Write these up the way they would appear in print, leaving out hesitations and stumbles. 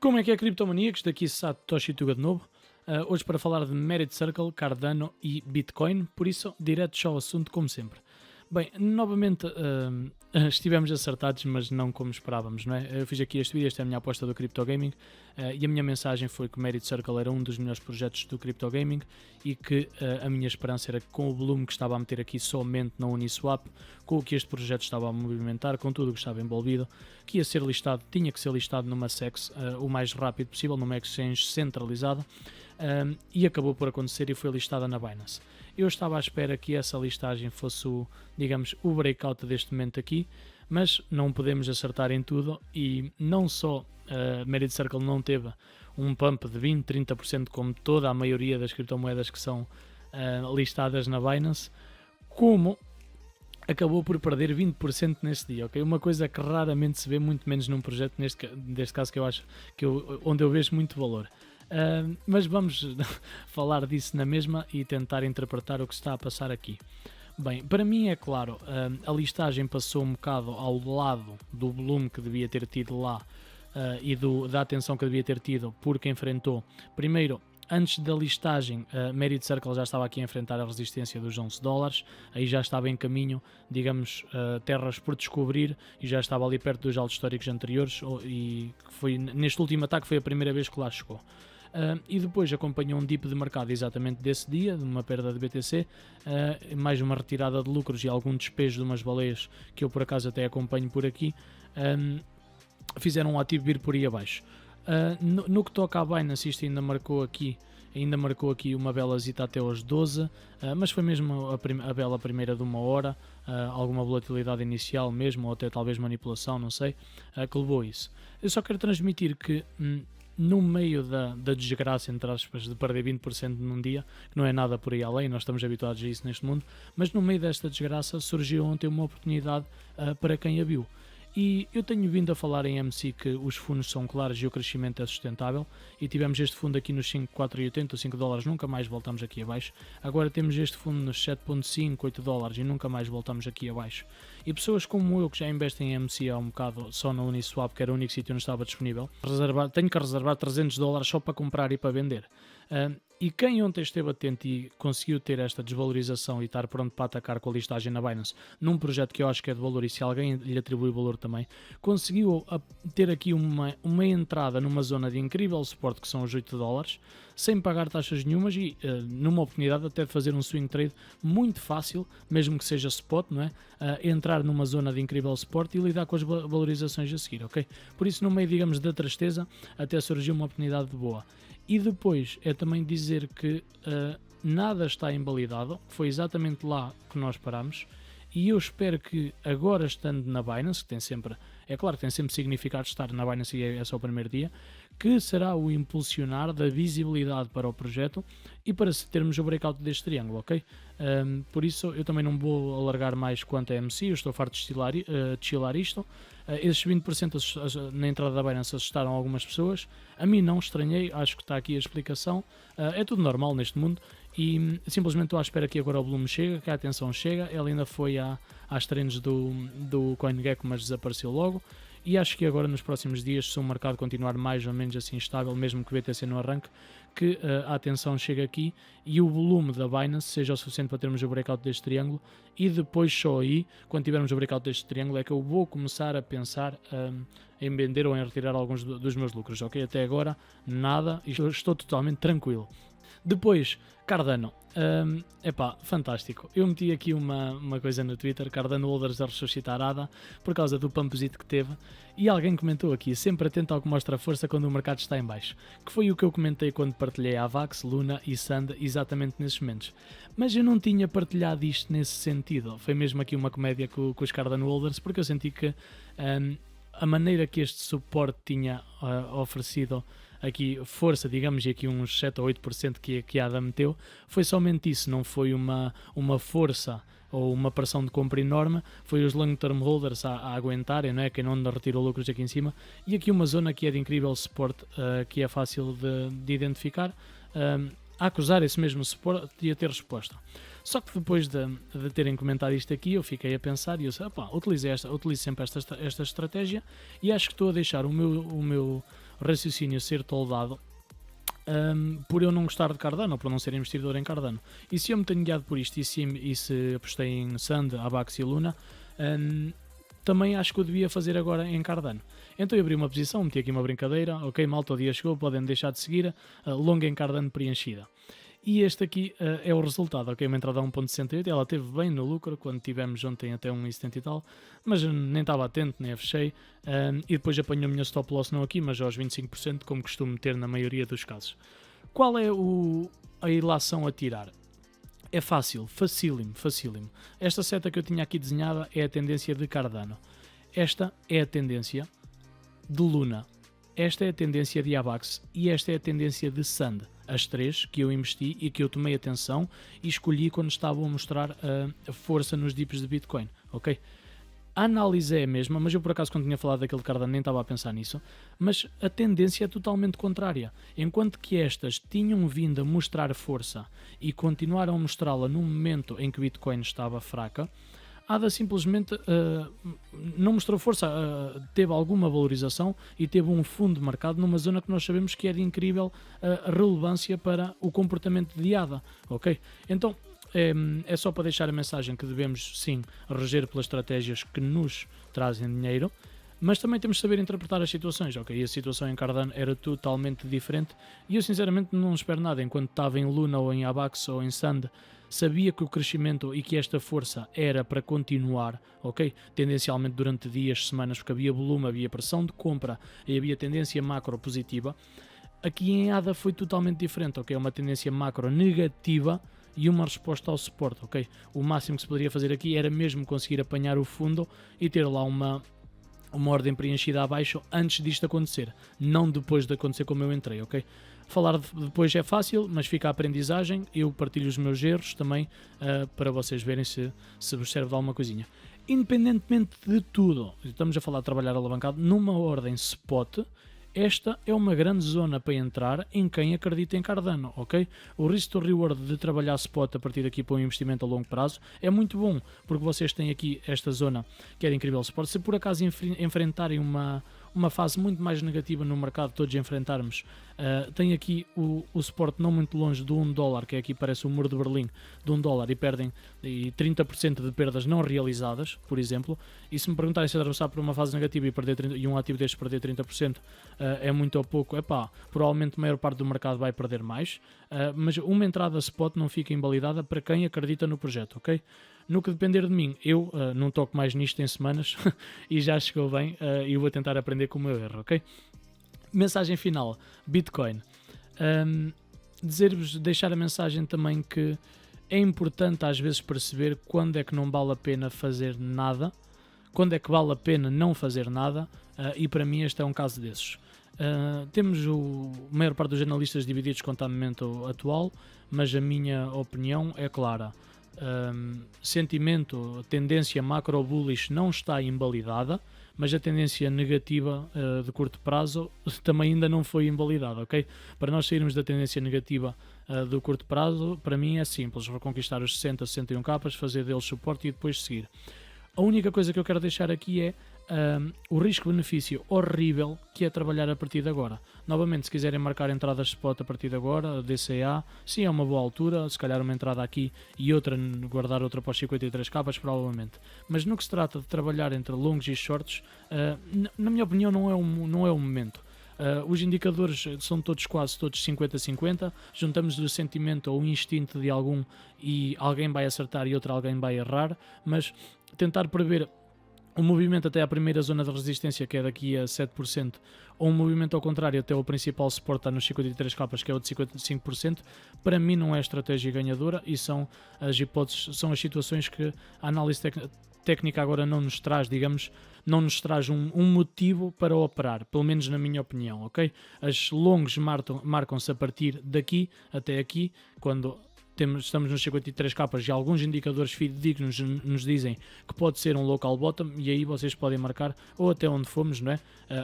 Como é que é, criptomaníacos? Daqui Satoshi Tuga de novo. Hoje para falar de Merit Circle, Cardano e Bitcoin, por isso, direto ao assunto como sempre. Bem, novamente estivemos acertados, mas não como esperávamos, não é? Eu fiz aqui este vídeo, esta é a minha aposta do Crypto Gaming, e a minha mensagem foi que o Merit Circle era um dos melhores projetos do Crypto Gaming e que a minha esperança era que com o volume que estava a meter aqui somente na Uniswap, com o que este projeto estava a movimentar, com tudo o que estava envolvido, que ia ser listado, tinha que ser listado numa SEX o mais rápido possível, numa exchange centralizada, e acabou por acontecer e foi listada na Binance. Eu estava à espera que essa listagem fosse digamos, o breakout deste momento aqui, mas não podemos acertar em tudo e não só a Merit Circle não teve um pump de 20, 30% como toda a maioria das criptomoedas que são listadas na Binance, como acabou por perder 20% nesse dia, ok? Uma coisa que raramente se vê, muito menos num projeto, neste caso que eu acho onde eu vejo muito valor. Mas vamos falar disso na mesma e tentar interpretar o que está a passar aqui. Bem, para mim é claro, a listagem passou um bocado ao lado do volume que devia ter tido lá e da atenção que devia ter tido, porque enfrentou, primeiro, antes da listagem, a Merit Circle já estava aqui a enfrentar a resistência dos $11, aí já estava em caminho, digamos, terras por descobrir e já estava ali perto dos altos históricos anteriores e foi, neste último ataque foi a primeira vez que lá chegou. E depois acompanhou um dip de mercado exatamente desse dia, de uma perda de BTC, mais uma retirada de lucros e algum despejo de umas baleias que eu por acaso até acompanho por aqui, fizeram o ativo vir por aí abaixo. No que toca à Binance, isto ainda marcou aqui uma belazita até aos 12, mas foi mesmo a bela primeira de uma hora, alguma volatilidade inicial mesmo, ou até talvez manipulação, não sei, que levou isso. Eu só quero transmitir que no meio da desgraça, entre aspas, de perder 20% num dia, que não é nada por aí além, nós estamos habituados a isso neste mundo, mas no meio desta desgraça surgiu ontem uma oportunidade para quem a viu. E eu tenho vindo a falar em MC que os fundos são claros e o crescimento é sustentável, e tivemos este fundo aqui nos 5,480, $5, nunca mais voltamos aqui abaixo. Agora temos este fundo nos 7,5, $8 e nunca mais voltamos aqui abaixo. E pessoas como eu que já investem em MC há um bocado só na Uniswap, que era o único sítio onde estava disponível, tenho que reservar $300 só para comprar e para vender. E quem ontem esteve atento e conseguiu ter esta desvalorização e estar pronto para atacar com a listagem na Binance num projeto que eu acho que é de valor e se alguém lhe atribui valor também, conseguiu ter aqui uma entrada numa zona de incrível suporte que são os $8, sem pagar taxas nenhumas e numa oportunidade até de fazer um swing trade muito fácil, mesmo que seja spot, não é? Entrar numa zona de incrível suporte e lidar com as valorizações a seguir, ok? Por isso, no meio, digamos, da tristeza, até surgiu uma oportunidade boa. E depois é também dizer que nada está invalidado, foi exatamente lá que nós paramos, e eu espero que agora estando na Binance, que tem sempre, é claro que tem sempre significado estar na Binance e é só o primeiro dia, que será o impulsionar da visibilidade para o projeto e para termos o breakout deste triângulo, ok? Por isso eu também não vou alargar mais quanto a MC, eu estou farto de chilar isto. Esses 20% na entrada da Binance assustaram algumas pessoas, a mim não, estranhei, acho que está aqui a explicação, é tudo normal neste mundo e simplesmente estou à espera que agora o volume chegue, que a atenção chega, ela ainda foi às trends do CoinGecko, mas desapareceu logo. E acho que agora nos próximos dias, se o mercado continuar mais ou menos assim estável, mesmo que o BTC no arranque, que a atenção chegue aqui e o volume da Binance seja o suficiente para termos o breakout deste triângulo e depois só aí, quando tivermos o breakout deste triângulo, é que eu vou começar a pensar em vender ou em retirar alguns dos meus lucros, ok? Até agora nada e estou totalmente tranquilo. Depois, Cardano. Fantástico. Eu meti aqui uma coisa no Twitter, Cardano Holders a ressuscitar ADA, por causa do pumpzito que teve, e alguém comentou aqui, sempre atento ao que mostra força quando o mercado está em baixo, que foi o que eu comentei quando partilhei a Avax, Luna e Sand exatamente nesses momentos. Mas eu não tinha partilhado isto nesse sentido, foi mesmo aqui uma comédia com os Cardano Holders, porque eu senti que a maneira que este suporte tinha oferecido aqui força, digamos, e aqui uns 7 ou 8% que a ADA meteu, foi somente isso, não foi uma força ou uma pressão de compra enorme, foi os long term holders a aguentarem, não é? Quem não retirou lucros aqui em cima, e aqui uma zona que é de incrível suporte, que é fácil de identificar, a acusar esse mesmo suporte e a ter resposta. Só que depois de terem comentado isto aqui, eu fiquei a pensar e eu disse, utilizo sempre esta estratégia e acho que estou a deixar o meu raciocínio ser toldado por eu não gostar de Cardano, ou por não ser investidor em Cardano. E se eu me tenho guiado por isto, e se apostei em Sand, Avax e Luna, também acho que eu devia fazer agora em Cardano. Então eu abri uma posição, meti aqui uma brincadeira, ok, malta, o dia chegou, podem deixar de seguir, longa em Cardano preenchida. E este aqui é o resultado, ok, uma entrada a 1.68, ela teve bem no lucro, quando tivemos ontem até 1.70 e tal, mas nem estava atento, nem a fechei, e depois apanhou a minha stop loss não aqui, mas aos 25%, como costumo ter na maioria dos casos. Qual é a ilação a tirar? É fácil, facílimo. Esta seta que eu tinha aqui desenhada é a tendência de Cardano. Esta é a tendência de Luna. Esta é a tendência de Avax e esta é a tendência de Sand. As três que eu investi e que eu tomei atenção e escolhi quando estavam a mostrar a força nos dips de Bitcoin, ok? A análise é a mesma, mas eu por acaso quando tinha falado daquele Cardano nem estava a pensar nisso, mas a tendência é totalmente contrária. Enquanto que estas tinham vindo a mostrar força e continuaram a mostrá-la no momento em que o Bitcoin estava fraca, a ADA simplesmente não mostrou força, teve alguma valorização e teve um fundo de mercado numa zona que nós sabemos que é de incrível relevância para o comportamento de ADA, ok? Então é só para deixar a mensagem que devemos sim reger pelas estratégias que nos trazem dinheiro, mas também temos de saber interpretar as situações, ok? E a situação em Cardano era totalmente diferente e eu sinceramente não espero nada. Enquanto estava em Luna ou em Avax ou em Sand, sabia que o crescimento e que esta força era para continuar, ok? Tendencialmente durante dias, semanas, porque havia volume, havia pressão de compra e havia tendência macro positiva. Aqui em ADA foi totalmente diferente, ok? Uma tendência macro negativa e uma resposta ao suporte, ok? O máximo que se poderia fazer aqui era mesmo conseguir apanhar o fundo e ter lá uma ordem preenchida abaixo antes disto acontecer, não depois de acontecer como eu entrei, ok? Falar depois é fácil, mas fica a aprendizagem, eu partilho os meus erros também para vocês verem se vos serve de alguma coisinha. Independentemente de tudo, estamos a falar de trabalhar alavancado numa ordem spot. Esta é uma grande zona para entrar em quem acredita em Cardano, ok? O risk to reward de trabalhar spot a partir daqui para um investimento a longo prazo é muito bom, porque vocês têm aqui esta zona que é de incrível suporte. Se por acaso enfrentarem uma fase muito mais negativa no mercado, todos enfrentarmos, tem aqui o suporte não muito longe do $1, que é aqui parece o muro de Berlim, de $1 e perdem 30% de perdas não realizadas, por exemplo. E se me perguntarem se atravessar por uma fase negativa e, e um ativo destes perder 30% é muito ou pouco, provavelmente a maior parte do mercado vai perder mais, mas uma entrada spot não fica invalidada para quem acredita no projeto, ok? No que depender de mim, eu não toco mais nisto em semanas e já chegou bem e vou tentar aprender com o meu erro, ok? Mensagem final, Bitcoin. Deixar a mensagem também que é importante às vezes perceber quando é que não vale a pena fazer nada, quando é que vale a pena não fazer nada, e para mim este é um caso desses. Temos a maior parte dos analistas divididos com o momento atual, mas a minha opinião é clara. Sentimento, tendência macro bullish não está invalidada, mas a tendência negativa de curto prazo também ainda não foi invalidada, ok? Para nós sairmos da tendência negativa do curto prazo, para mim é simples, reconquistar os 60, 61 capas, fazer deles suporte e depois seguir. A única coisa que eu quero deixar aqui é o risco-benefício horrível que é trabalhar a partir de agora. Novamente, se quiserem marcar entradas spot a partir de agora, DCA, sim, é uma boa altura, se calhar uma entrada aqui e outra, guardar outra para os 53 capas, provavelmente. Mas no que se trata de trabalhar entre longos e shorts, na minha opinião não é o momento. Os indicadores são quase todos 50-50, juntamos o sentimento ou o instinto de algum e alguém vai acertar e outro alguém vai errar, mas tentar prever um movimento até à primeira zona de resistência, que é daqui a 7%, ou um movimento ao contrário até o principal suporte está nos 53 capas, que é o de 55%, para mim não é estratégia ganhadora e são as hipóteses, são as situações que a análise técnica agora não nos traz, não nos traz um motivo para operar, pelo menos na minha opinião, ok? As longos marcam-se a partir daqui até aqui, quando estamos nos 53 capas e alguns indicadores fidedignos nos dizem que pode ser um local bottom, e aí vocês podem marcar, ou até onde fomos, não é?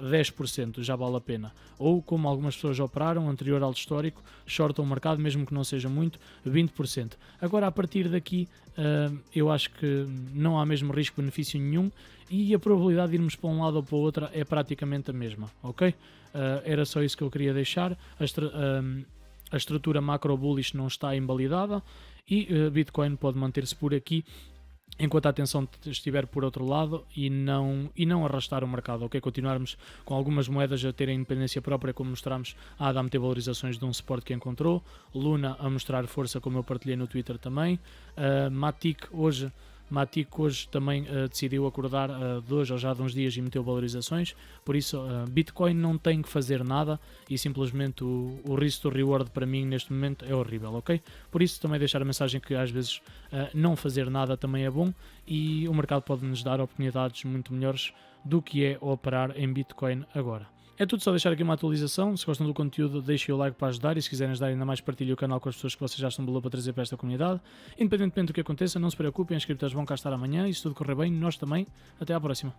10% já vale a pena. Ou como algumas pessoas operaram, anterior ao histórico, shortam o mercado, mesmo que não seja muito, 20%. Agora, a partir daqui, eu acho que não há mesmo risco-benefício nenhum, e a probabilidade de irmos para um lado ou para o outro é praticamente a mesma, ok? Era só isso que eu queria deixar. A estrutura macro bullish não está invalidada e Bitcoin pode manter-se por aqui enquanto a atenção estiver por outro lado e não arrastar o mercado, ok? Continuarmos com algumas moedas a terem independência própria, como mostramos, a ADA a meter valorizações de um suporte que encontrou, Luna a mostrar força, como eu partilhei no Twitter também, Matic hoje também decidiu acordar de hoje ou já de uns dias e meteu valorizações, por isso Bitcoin não tem que fazer nada e simplesmente o risk to reward para mim neste momento é horrível, ok? Por isso também deixar a mensagem que às vezes não fazer nada também é bom e o mercado pode nos dar oportunidades muito melhores do que é operar em Bitcoin agora. É tudo, só deixar aqui uma atualização. Se gostam do conteúdo, deixem o like para ajudar e se quiserem ajudar ainda mais, partilhem o canal com as pessoas que vocês já estão below para trazer para esta comunidade. Independentemente do que aconteça, não se preocupem, as criptos vão cá estar amanhã e se tudo correr bem, nós também. Até à próxima.